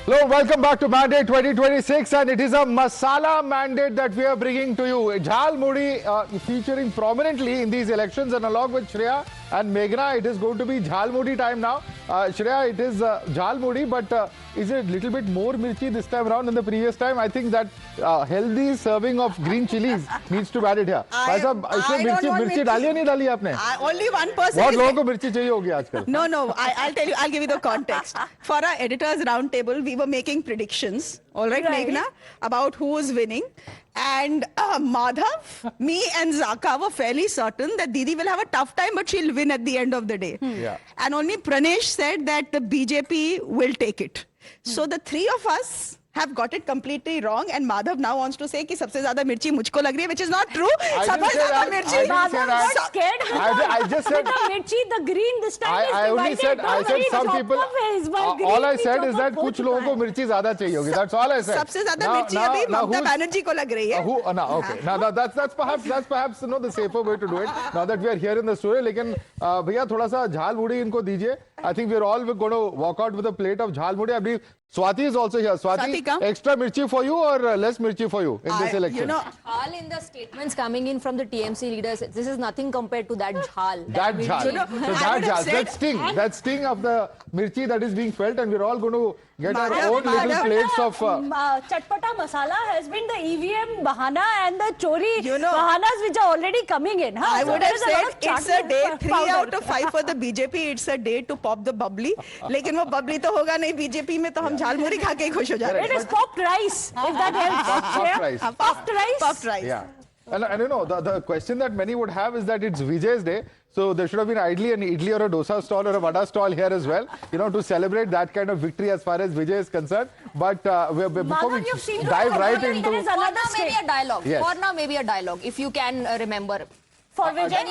Hello, welcome back to Mandate 2026, and it is a masala mandate that we are bringing to you. Jhalmuri featuring prominently in these elections, and along with Shreya and Meghna, it is going to be Jhalmuri time now. Shreya, it is Jhalmuri, but is it a little bit more mirchi this time around than the previous time? I think that healthy serving of green chilies needs to be added here. I don't want mirchi डाली नहीं डाली आपने? Only one person. बहुत लोगों को मिर्ची चाहिए होगी आजकल. No. I'll tell you. I'll give you the context. For our editors' roundtable, we were making predictions. All right, Meghna, about who was winning. And Madhav, me and Zaka were fairly certain that Didi will have a tough time, but she'll win at the end of the day. Yeah. And only Pranesh said that the BJP will take it. So the three of us have got it completely wrong, and Madhav now wants to say कि सबसे ज़्यादा मिर्ची मुझको लग रही है, which is not true. सबसे ज़्यादा मिर्ची. Madhav got scared. I just said the mirchi, the green this time is I only said some people. All I said is that कुछ लोगों को मिर्ची ज़्यादा चाहिए होगी. That's all I said. सबसे ज़्यादा मिर्ची अभी ममता बनर्जी को लग रही है. Okay. Now that's perhaps the safer way to do it. Now that we are here in the studio, लेकिन भैया थोड़ा सा झालमुड़ी इनको दीजिए. I think we're all going to walk out with a plate of jhalmuri. I believe Swati is also here. Swati, extra mirchi for you or less mirchi for you in this election? Jhal in the statements coming in from the TMC leaders, this is nothing compared to that jhal. That jhal. That sting of the mirchi that is being felt, and we're all going to get our own little plates of... Chatpata masala has been the EVM bahana and the chori bahanas which are already coming in. I would have said it's a day 3 out of 5 for the BJP. It's a day to pop the bubbly. लेकिन वो bubbly तो होगा नहीं BJP में, तो हम झालमुरी खा के ही खुश हो जाएंगे. It is popped rice, if that helps. Popped rice. Popped rice. Yeah. And you know, the question that many would have is that it's Vijay's day. So there should have been ideally an idli or a dosa stall or a vada stall here as well, to celebrate that kind of victory as far as Vijay is concerned. But before we dive right into... For now, maybe a dialogue. Yes. For now, maybe a dialogue, if you can remember. For Vijay,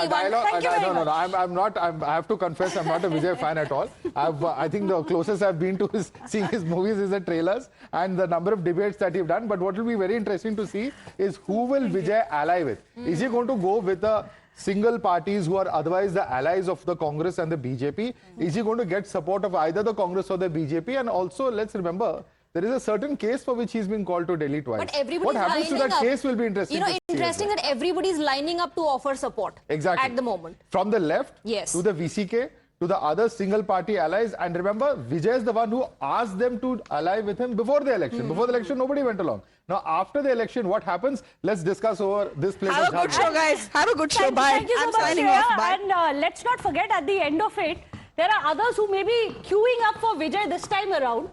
I have to confess, I'm not a Vijay fan at all. I think the closest I've been to seeing his movies is the trailers and the number of debates that he's done. But what will be very interesting to see is who will Vijay ally with? Is he going to go with the single parties who are otherwise the allies of the Congress and the BJP? Is he going to get support of either the Congress or the BJP? And also, let's remember, there is a certain case for which he's been called to Delhi twice. But what happens to that case will be interesting. Interesting that everybody's lining up to offer support. Exactly. At the moment. From the left to the VCK to the other single party allies. And remember, Vijay is the one who asked them to ally with him before the election. Before the election, nobody went along. Now, after the election, what happens? Let's discuss over this place. Have a good show, guys. Have a good show. Bye. Thank you so much, Shreya. And let's not forget, at the end of it, there are others who may be queuing up for Vijay this time around.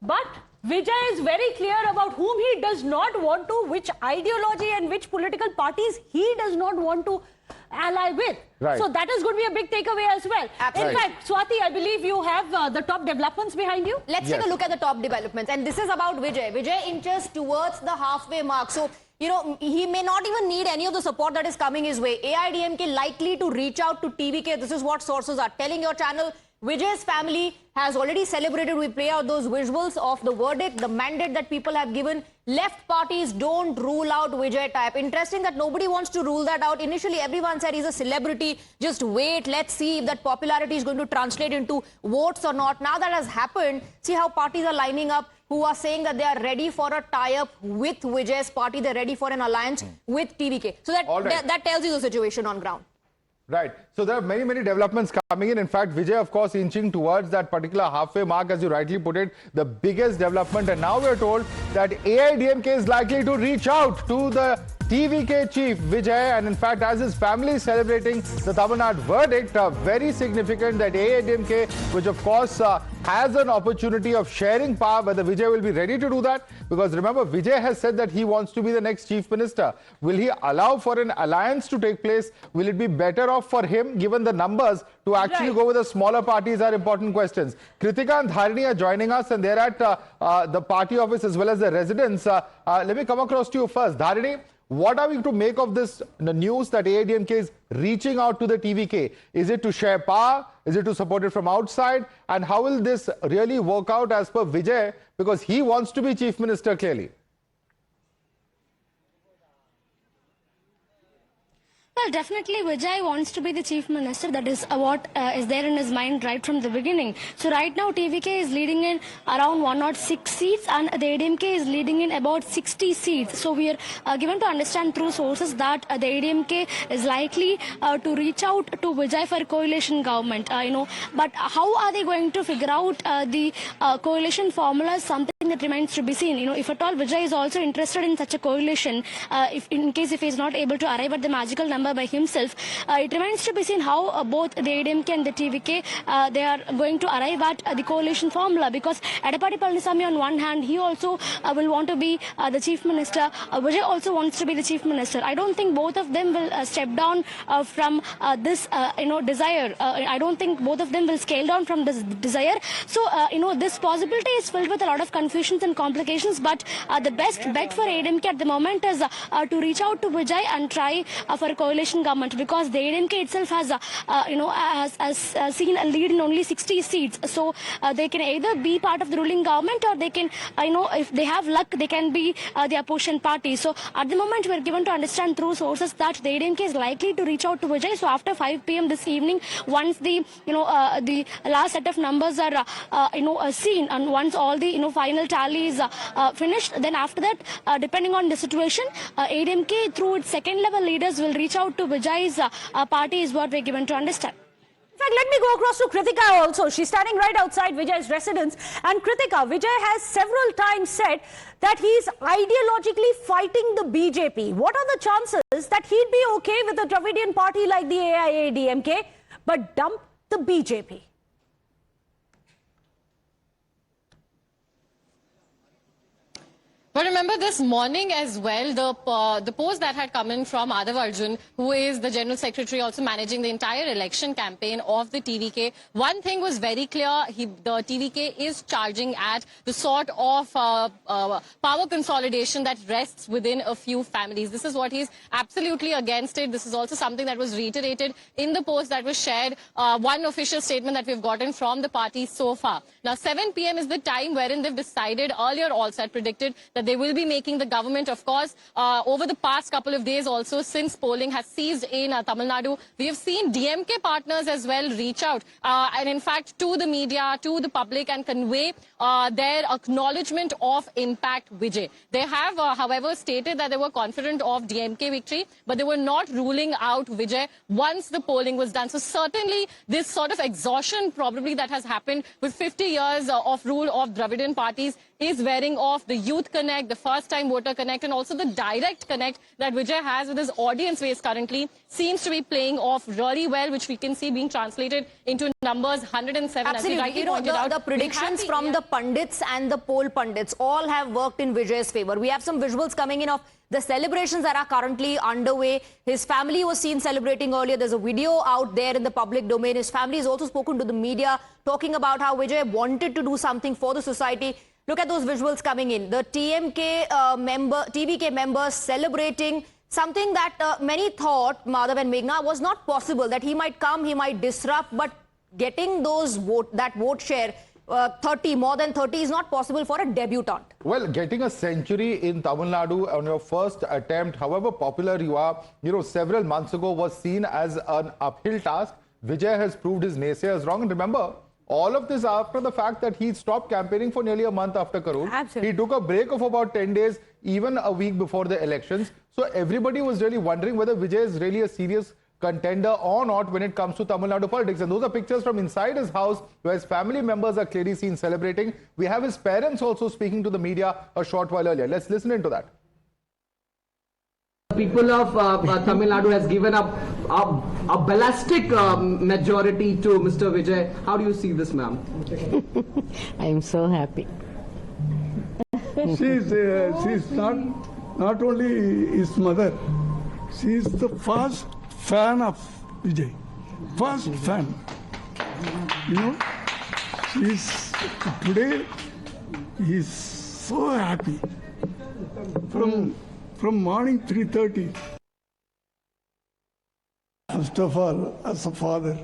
But Vijay is very clear about whom he does not want to, which ideology and which political parties he does not want to ally with. Right. So that is going to be a big takeaway as well. Absolutely. In fact, Swati, I believe you have the top developments behind you. Let's take a look at the top developments. And this is about Vijay. Vijay inches towards the halfway mark. So, he may not even need any of the support that is coming his way. AIDMK likely to reach out to TVK. This is what sources are telling your channel. Vijay's family has already celebrated. We play out those visuals of the verdict, the mandate that people have given. Left parties don't rule out Vijay type. Interesting that nobody wants to rule that out. Initially, everyone said he's a celebrity. Just wait. Let's see if that popularity is going to translate into votes or not. Now that has happened, see how parties are lining up, who are saying that they are ready for a tie-up with Vijay's party. They're ready for an alliance with TVK. So that tells you the situation on ground. Right. So there are many developments coming in. In fact, Vijay, of course, inching towards that particular halfway mark, as you rightly put it, the biggest development. And now we're told that AIDMK is likely to reach out to the TVK chief, Vijay. And in fact, as his family is celebrating the Tamil Nadu verdict, very significant that AIDMK, which of course has an opportunity of sharing power, whether Vijay will be ready to do that. Because remember, Vijay has said that he wants to be the next chief minister. Will he allow for an alliance to take place? Will it be better off for him, given the numbers, to actually go with the smaller parties are important questions. Kritika and Dharini are joining us, and they're at the party office as well as the residence. Let me come across to you first. Dharini, what are we to make of this news that AIDMK is reaching out to the TVK? Is it to share power? Is it to support it from outside? And how will this really work out as per Vijay? Because he wants to be chief minister clearly. Well, definitely Vijay wants to be the chief minister. That is what is there in his mind right from the beginning. So right now TVK is leading in around 106 seats and the ADMK is leading in about 60 seats. So we are given to understand through sources that the ADMK is likely to reach out to Vijay for coalition government. But how are they going to figure out the coalition formula is something that remains to be seen. If at all Vijay is also interested in such a coalition, if he is not able to arrive at the magical number by himself, it remains to be seen how both the ADMK and the TVK they are going to arrive at the coalition formula, because Edappadi Palaniswamy on one hand, he also will want to be the chief minister. Vijay also wants to be the chief minister. I don't think both of them will step down from this desire. I don't think both of them will scale down from this desire. So this possibility is filled with a lot of confusions and complications, but the best bet for ADMK at the moment is to reach out to Vijay and try for a coalition government, because the ADMK itself has seen a lead in only 60 seats. So they can either be part of the ruling government, or they can, if they have luck, they can be the opposition party. So at the moment, we are given to understand through sources that the ADMK is likely to reach out to Vijay. So after 5 p.m. this evening, once the the last set of numbers are seen, and once all the final tally is finished, then after that, depending on the situation, ADMK through its second level leaders will reach out to Vijay's party, is what we're given to understand. In fact, let me go across to Kritika also. She's standing right outside Vijay's residence. And Kritika, Vijay has several times said that he's ideologically fighting the BJP. What are the chances that he'd be okay with a Dravidian party like the AIADMK, but dump the BJP? But remember this morning as well, the post that had come in from Madhav Arjun, who is the General Secretary also managing the entire election campaign of the TVK. One thing was very clear, the TVK is charging at the sort of power consolidation that rests within a few families. This is what he's absolutely against it. This is also something that was reiterated in the post that was shared, one official statement that we've gotten from the party so far. Now 7 p.m. is the time wherein they've decided, earlier also had predicted that they will be making the government. Of course, over the past couple of days also, since polling has ceased in Tamil Nadu, we have seen DMK partners as well reach out and in fact to the media, to the public, and convey their acknowledgement of impact Vijay. They have, however, stated that they were confident of DMK victory, but they were not ruling out Vijay once the polling was done. So certainly this sort of exhaustion probably that has happened with 50 years of rule of Dravidian parties is wearing off. The youth connect, the first time voter connect, and also the direct connect that Vijay has with his audience base currently seems to be playing off really well, which we can see being translated into numbers 107. Absolutely. The predictions from the pundits and the poll pundits all have worked in Vijay's favor. We have some visuals coming in of the celebrations that are currently underway. His family was seen celebrating earlier. There's a video out there in the public domain. His family has also spoken to the media, talking about how Vijay wanted to do something for the society. Look at those visuals coming in. The TVK members celebrating something that many thought, Madhav and Meghna, was not possible. That he might come, he might disrupt, but getting those that vote share, 30, more than 30, is not possible for a debutant. Well, getting a century in Tamil Nadu on your first attempt, however popular you are, several months ago was seen as an uphill task. Vijay has proved his naysayers wrong. And remember, all of this after the fact that he stopped campaigning for nearly a month after Karur. Absolutely. He took a break of about 10 days, even a week before the elections. So everybody was really wondering whether Vijay is really a serious contender or not when it comes to Tamil Nadu politics. And those are pictures from inside his house where his family members are clearly seen celebrating. We have his parents also speaking to the media a short while earlier. Let's listen into that. People of Tamil Nadu has given up a ballistic majority to Mr. Vijay. How do you see this, ma'am? I am so happy. She's not only his mother, she is the first fan of Vijay. First fan. Today he's so happy. From morning 3:30. First of all, as a father,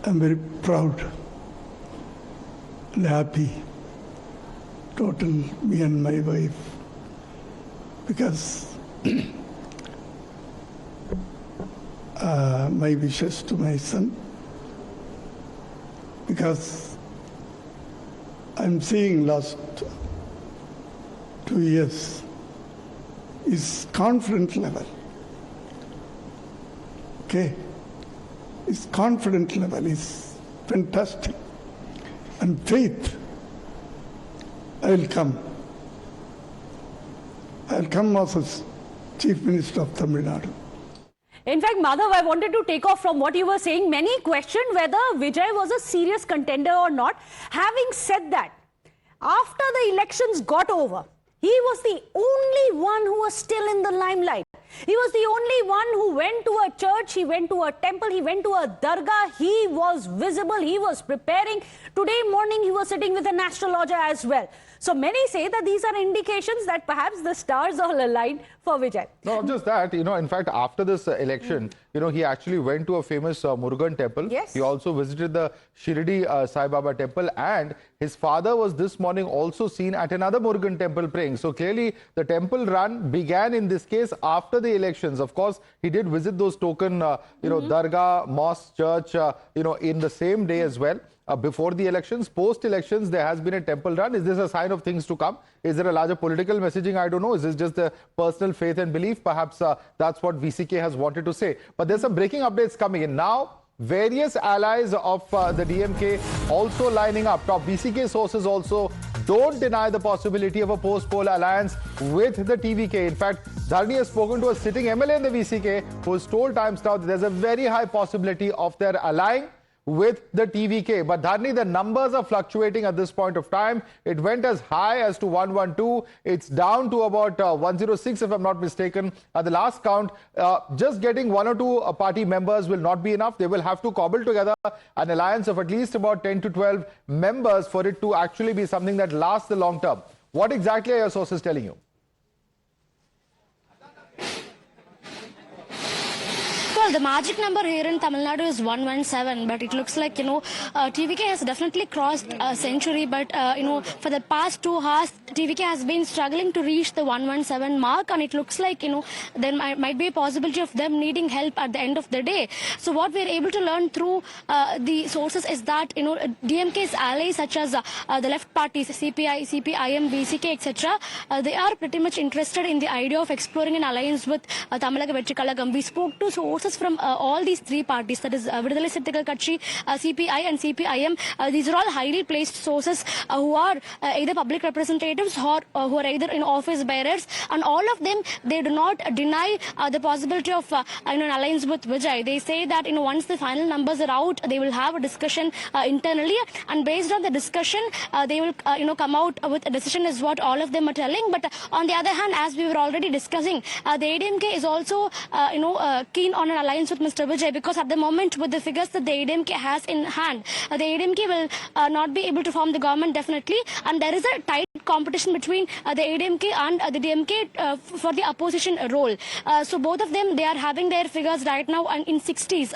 I'm very proud and happy. Total, me and my wife, because my wishes to my son, because I'm seeing last 2 years his confidence level. Okay, his confidence level is fantastic, and faith. I'll come as Chief Minister of Tamil Nadu. In fact, Madhav, I wanted to take off from what you were saying. Many questioned whether Vijay was a serious contender or not. Having said that, after the elections got over, he was the only one who was still in the limelight. He was the only one who went to a church, he went to a temple, he went to a dargah. He was visible, he was preparing. Today morning, he was sitting with an astrologer as well. So many say that these are indications that perhaps the stars all aligned for Vijay. Not just that, in fact, after this election, he actually went to a famous Murugan temple. Yes. He also visited the Shirdi Sai Baba temple, and his father was this morning also seen at another Murugan temple praying. So clearly, the temple run began in this case after the elections. Of course, he did visit those token, dargah, mosque, church, in the same day as well. Before the elections, post-elections, there has been a temple run. Is this a sign of things to come? Is there a larger political messaging? I don't know. Is this just a personal faith and belief? Perhaps that's what VCK has wanted to say. But there's some breaking updates coming in. Now, various allies of the DMK also lining up. Top VCK sources also don't deny the possibility of a post-poll alliance with the TVK. In fact, Dharni has spoken to a sitting MLA in the VCK who has told Times Now that there's a very high possibility of their allying with the TVK. But Dharni, the numbers are fluctuating at this point of time. It went as high as to 112. It's down to about 106, if I'm not mistaken. At the last count, just getting 1 or 2 party members will not be enough. They will have to cobble together an alliance of at least about 10 to 12 members for it to actually be something that lasts the long term. What exactly are your sources telling you? Well, the magic number here in Tamil Nadu is 117, but it looks like, TVK has definitely crossed a century, but, for the past 2 hours, TVK has been struggling to reach the 117 mark, and it looks like, there might be a possibility of them needing help at the end of the day. So what we're able to learn through the sources is that, DMK's allies such as the left parties, CPI, CPIM, VCK, etc., they are pretty much interested in the idea of exploring an alliance with Tamilaka Vetri Kalagam. We spoke to sources from all these 3 parties, that is Vidudalai Sittikal Katchi, CPI and CPIM. These are all highly placed sources who are either public representatives or who are either in office bearers, and all of them, they do not deny the possibility of an alliance with Vijay. They say that once the final numbers are out, they will have a discussion internally, and based on the discussion, they will come out with a decision, is what all of them are telling. But on the other hand, as we were already discussing, the ADMK is also keen on an alliance with Mr. Vijay, because at the moment, with the figures that the ADMK has in hand, the ADMK will not be able to form the government definitely, and there is a tight competition between the ADMK and the DMK for the opposition role. So both of them, they are having their figures right now in 60s.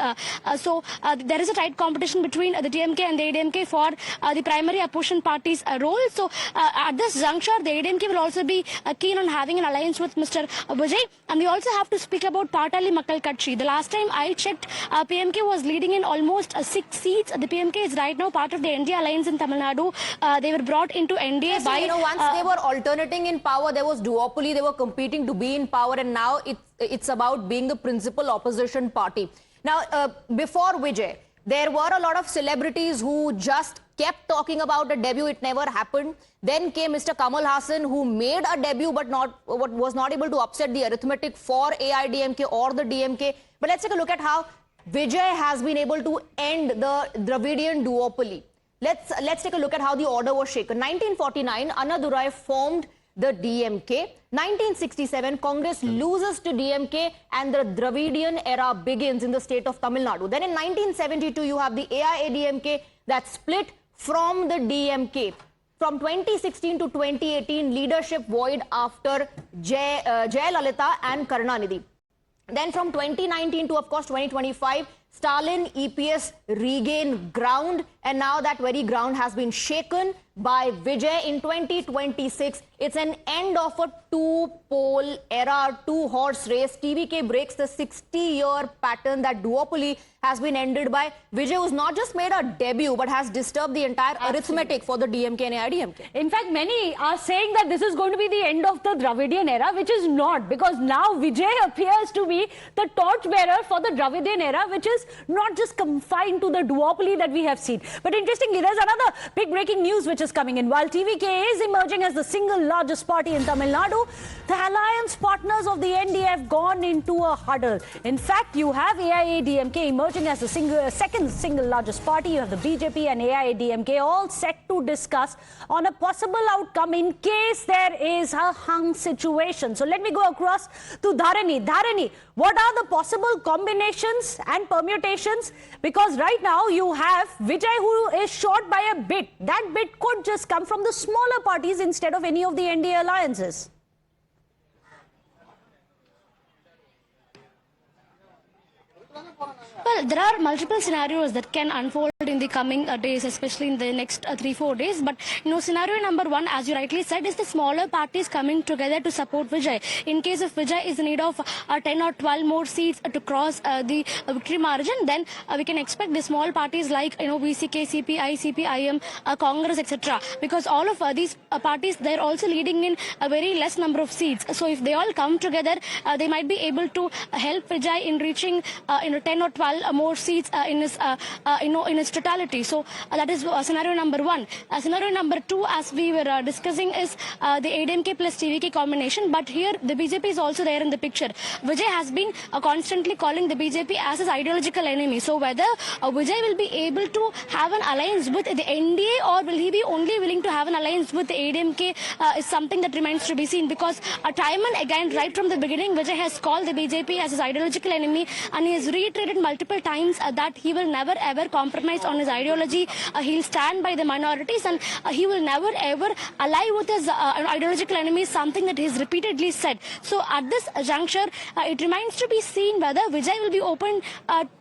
So there is a tight competition between the DMK and the ADMK for the primary opposition party's role. So at this juncture, the ADMK will also be keen on having an alliance with Mr. Vijay. And we also have to speak about Patali Makkal Katchi. The last time I checked, PMK was leading in almost 6 seats. The PMK is right now part of the NDA alliance in Tamil Nadu. They were brought into NDA by... once they were alternating in power, there was duopoly, they were competing to be in power, and now it's about being the principal opposition party. Now, before Vijay, there were a lot of celebrities who just kept talking about a debut. It never happened. Then came Mr. Kamal Hassan, who made a debut but was not able to upset the arithmetic for AIDMK or the DMK. But let's take a look at how Vijay has been able to end the Dravidian duopoly. Let's take a look at how the order was shaken. 1949, Annadurai formed the DMK. 1967, Congress loses to DMK and the Dravidian era begins in the state of Tamil Nadu. Then in 1972, you have the AIADMK that split from the DMK. From 2016 to 2018, leadership void after Jayalalitha and Karunanidhi. Then from 2019 to, of course, 2025, Stalin, EPS regain ground, and now that very ground has been shaken. by Vijay in 2026. It's an end of a two-pole era, two-horse race. TVK breaks the 60-year pattern that duopoly has been ended by Vijay, who's not just made a debut, but has disturbed the entire arithmetic for the DMK and AIDMK. In fact, many are saying that this is going to be the end of the Dravidian era, which is not, because now Vijay appears to be the torchbearer for the Dravidian era, which is not just confined to the duopoly that we have seen. But interestingly, there's another big breaking news which is coming in. While TVK is emerging as the single largest party in Tamil Nadu, the alliance partners of the NDA have gone into a huddle. In fact, you have AIADMK emerging as the second single largest party. You have the BJP and AIADMK all set to discuss on a possible outcome in case there is a hung situation. So let me go across to Dharani. Dharani, what are the possible combinations and permutations? Because right now you have Vijay, who is short by a bit. That bit could just come from the smaller parties instead of any of the NDA alliances. Well, there are multiple scenarios that can unfold in the coming days, especially in the next 3-4 days. But, scenario number one, as you rightly said, is the smaller parties coming together to support Vijay. In case if Vijay is in need of 10 or 12 more seats to cross the victory margin, then we can expect the small parties like, VCK, CPI, CPIM, Congress, etc. Because all of these parties, they're also leading in a very less number of seats. So if they all come together, they might be able to help Vijay in reaching 10 or 12 more seats in its totality. So that is scenario number one. Scenario number two, as we were discussing, is the ADMK plus TVK combination. But here the BJP is also there in the picture. Vijay has been constantly calling the BJP as his ideological enemy. So whether Vijay will be able to have an alliance with the NDA, or will he be only willing to have an alliance with the ADMK, is something that remains to be seen. Because time and again, right from the beginning, Vijay has called the BJP as his ideological enemy, and he has reiterated multiple times that he will never ever compromise on his ideology. He'll stand by the minorities, and he will never ever ally with his ideological enemies, something that he's repeatedly said. So at this juncture, it remains to be seen whether Vijay will be open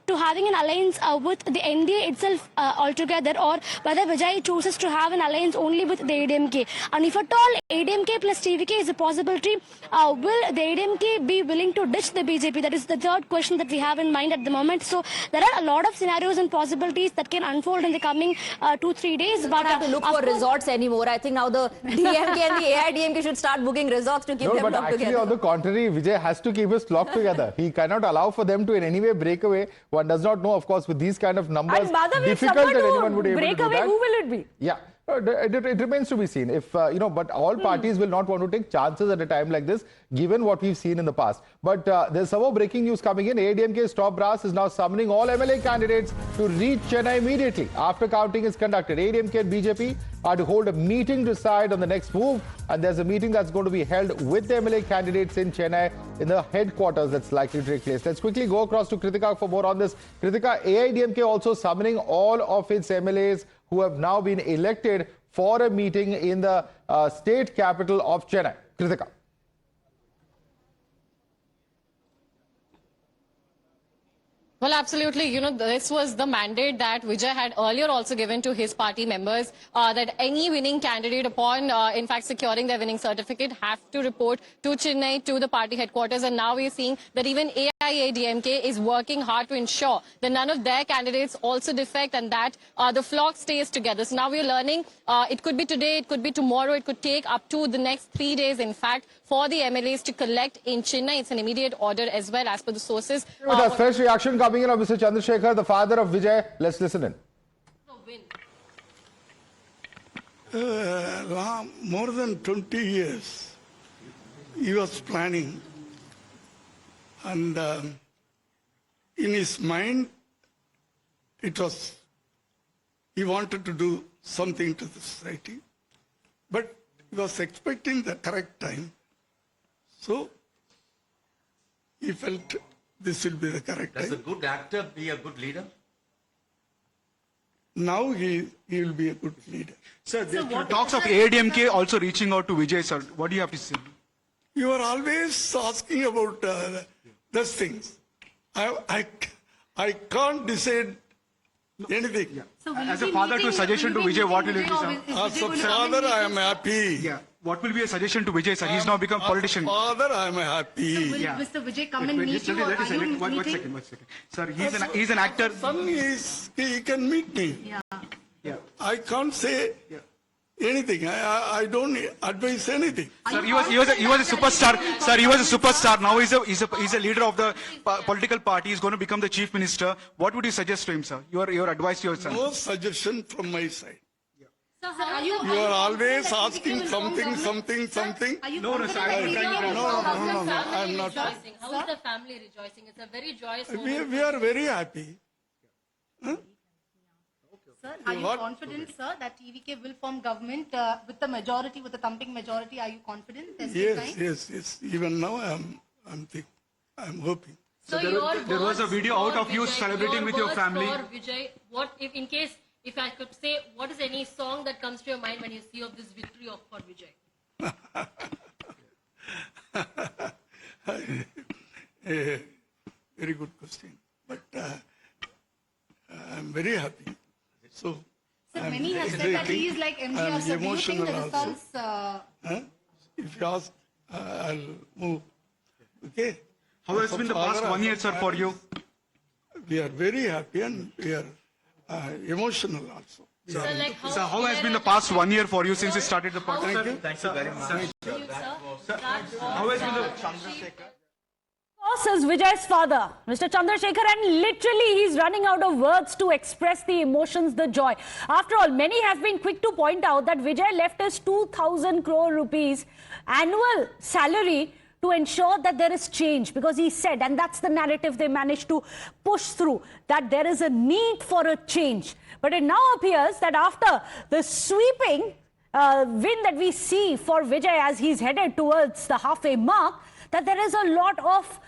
to having an alliance with the NDA itself altogether, or whether Vijay chooses to have an alliance only with the ADMK. And if at all ADMK plus TVK is a possibility, will the ADMK be willing to ditch the BJP? That is the third question that we have in mind at the moment. So there are a lot of scenarios and possibilities that can unfold in the coming 2-3 days. But have to look for resorts anymore. I think now the DMK and the AIDMK should start booking resorts to keep them but locked actually, together. on the contrary, Vijay has to keep his flock together. He cannot allow for them to in any way break away. One does not know, of course, with these kind of numbers, And Madhav, if difficult that someone anyone would be able to break do away, that. who will it be? Yeah. It remains to be seen. If but all parties will not want to take chances at a time like this, given what we've seen in the past. But there's some more breaking news coming in. ADMK's top brass is now summoning all MLA candidates to reach Chennai immediately after counting is conducted. ADMK and BJP are to hold a meeting to decide on the next move, and there's a meeting that's going to be held with the MLA candidates in Chennai in the headquarters that's likely to take place. Let's quickly go across to Kritika for more on this. Kritika, AIDMK also summoning all of its MLAs who have now been elected for a meeting in the state capital of Chennai. Kritika. Well, absolutely. This was the mandate that Vijay had earlier also given to his party members, that any winning candidate upon, in fact, securing their winning certificate have to report to Chennai, to the party headquarters. And now we're seeing that even AIADMK is working hard to ensure that none of their candidates also defect and that the flock stays together. So now we're learning it could be today, it could be tomorrow, it could take up to the next 3 days, in fact, for the MLAs to collect in Chennai. It's an immediate order as well, as per the sources. With a fresh reaction coming in of Mr. Chandrasekhar, the father of Vijay. Let's listen in. More than 20 years, he was planning, and in his mind, he wanted to do something to the society, but he was expecting the correct time. So he felt this will be the correct time. Does a good actor be a good leader? Now he will be a good leader. Sir, there are talks of AIDMK also reaching out to Vijay, sir. What do you have to say? You are always asking about those things. I can't decide anything. As a father to suggestion to Vijay, what will it be, sir? As a father, I am happy. Yeah. What will be a suggestion to Vijay, sir? He's now become politician. Father, I am happy. Will Mr. Vijay come and meet you, or are you One meeting? second. Sir, he's an actor. Son he can meet me. Yeah. I can't say anything. I don't advise anything. Sir, he was a superstar. Sir, he was a superstar. Now he's a leader of the political party. He's going to become the chief minister. What would you suggest to him, sir? Your advice to your son. No suggestion from my side. Sir, are you You are always asking something. Are you No, sir, I'm trying to- No, I'm not. How is the family rejoicing? It's a very joyous moment. We are very happy. Sir, are you confident, sir, that TVK will form government with the majority, with the thumping majority? Are you confident? There's still time? Yes. Even now, I'm hoping. So there was a video out of you celebrating with your family. For Vijay, what if I could say, what is any song that comes to your mind when you see of this victory for Vijay? Very good question. But I'm very happy. So, Sir, many have said that he is like MGR. So do you think the results... if you ask, I'll move. Okay? How has been the past 1 year, sir, for you? We are very happy and we are emotional also. So, like How has been the past 1 year for you since you started the party? Thank you very much. How has been the... Says Vijay's father, Mr. Chandrasekhar, and literally he's running out of words to express the emotions, the joy. After all, many have been quick to point out that Vijay left his 2,000 crore rupees annual salary to ensure that there is change, because he said, and that's the narrative they managed to push through, that there is a need for a change. But it now appears that after the sweeping win that we see for Vijay as he's headed towards the halfway mark, that there is a lot of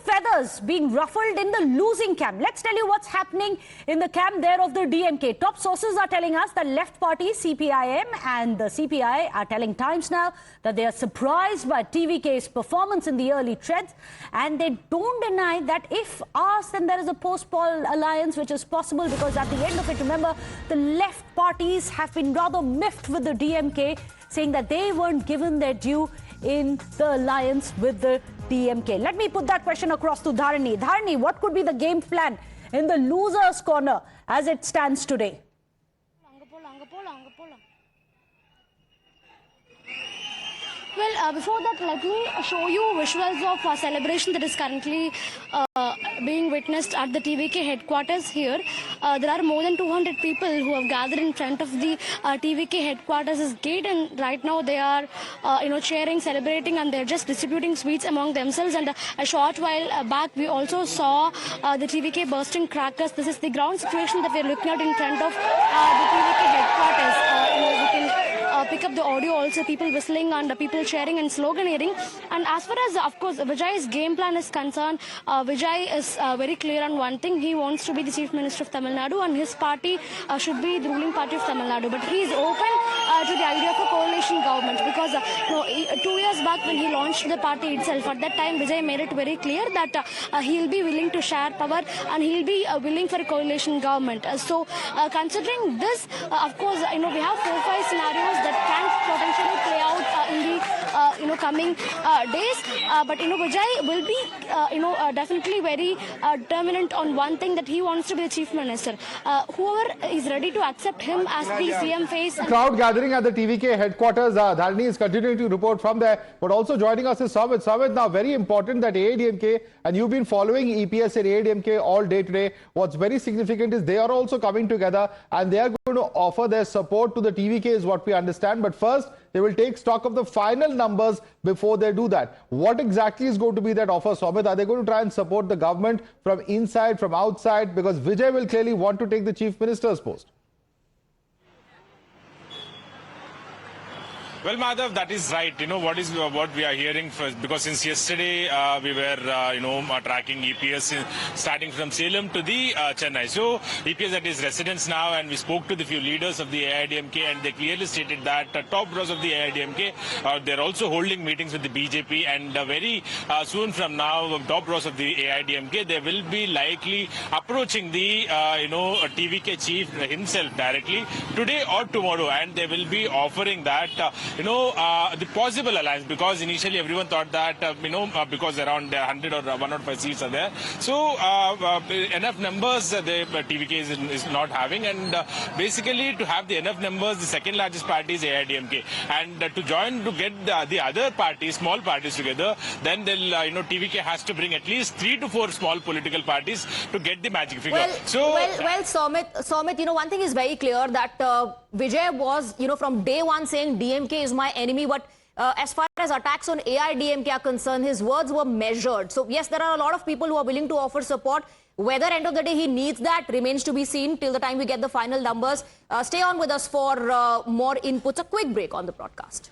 feathers being ruffled in the losing camp. Let's tell you what's happening in the camp there of the DMK. Top sources are telling us that left party CPIM and the CPI are telling Times Now that they are surprised by TVK's performance in the early treads, and they don't deny that if asked, then there is a post-poll alliance which is possible, because at the end of it, remember, the left parties have been rather miffed with the DMK, saying that they weren't given their due in the alliance with the DMK. Let me put that question across to Dharani. Dharani, what could be the game plan in the loser's corner as it stands today? Well, before that, let me show you visuals of a celebration that is currently being witnessed at the TVK headquarters here. There are more than 200 people who have gathered in front of the TVK headquarters gate, and right now they are, cheering, celebrating, and they're just distributing sweets among themselves. And a short while back, we also saw the TVK bursting crackers. This is the ground situation that we're looking at in front of the TVK headquarters. We can pick up the audio also, people whistling and people cheering and sloganeering. And as far as, of course, Vijay's game plan is concerned, Vijay is very clear on one thing. He wants to be the Chief Minister of Tamil Nadu, and his party should be the ruling party of Tamil Nadu. But he is open to the idea of a coalition government, because 2 years back when he launched the party itself, at that time Vijay made it very clear that he'll be willing to share power and he'll be willing for a coalition government. So considering this, of course, we have 4-5 scenarios that can potentially play out in the coming days. But Vijay will be definitely very determinant on one thing, that he wants to be the chief minister. Whoever is ready to accept him as the CM face. Crowd gathering at the TVK headquarters. Dharani is continuing to report from there, but also joining us is Samit. Samit, now very important that AIDMK, and you've been following EPS and AIDMK all day today. What's very significant is they are also coming together and they are going to offer their support to the TVK, is what we understand. But first, they will take stock of the final numbers before they do that. What exactly is going to be that offer, Samit? Are they going to try and support the government from inside, from outside? Because Vijay will clearly want to take the chief minister's post. Well, Madhav, that is right. You know, what we are hearing first, because since yesterday we were, tracking EPS starting from Salem to the Chennai. So EPS at his residence now, and we spoke to the few leaders of the AIDMK, and they clearly stated that top brass of the AIDMK, they're also holding meetings with the BJP, and very soon from now, top brass of the AIDMK, they will be likely approaching the, TVK chief himself directly today or tomorrow, and they will be offering that, the possible alliance, because initially everyone thought that, because around 100 or 105 seats are there. So enough numbers the TVK is not having, and basically to have the enough numbers, the second largest party is AIDMK, and to get the other parties, small parties together, then they'll, TVK has to bring at least 3 to 4 small political parties to get the magic figure. Well, Somit, one thing is very clear that Vijay was, from day one saying DMK is my enemy, but as far as attacks on AIDMK are concerned, his words were measured. So yes, there are a lot of people who are willing to offer support. Whether end of the day he needs that remains to be seen till the time we get the final numbers. Stay on with us for more inputs. A quick break on the broadcast.